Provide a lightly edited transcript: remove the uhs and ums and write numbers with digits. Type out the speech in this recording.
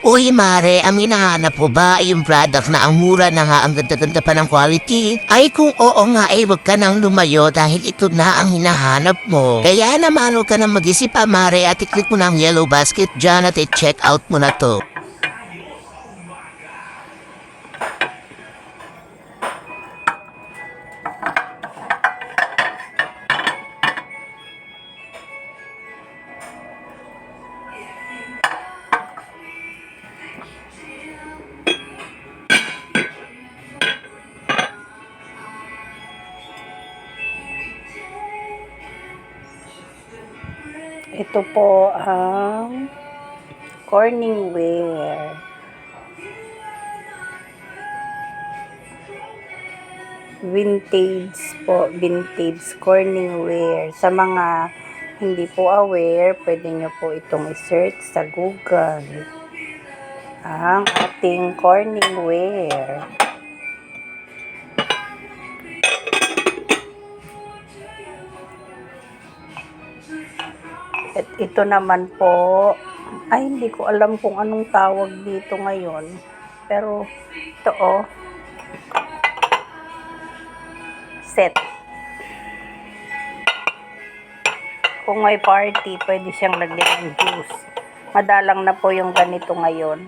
Uy, Mare, ang hinahanap po ba ay yung product na ang mura na nga ang ganda-ganda pa ng quality? Ay kung oo nga ay wag ka nang lumayo dahil ito na ang hinahanap mo. Kaya naman huwag ka nang mag-isip pa, Mare, at i-click mo na ang yellow basket dyan at i-check out mo na to. Ito po ang Corningware. Vintage po, vintage Corningware. Sa mga hindi po aware, pwede nyo po itong i-search sa Google. Ang ating Corningware. At ito naman po, ay hindi ko alam kung anong tawag dito ngayon. Pero ito set. Kung may party, pwede siyang lagyan ng juice. Madalang na po yung ganito ngayon.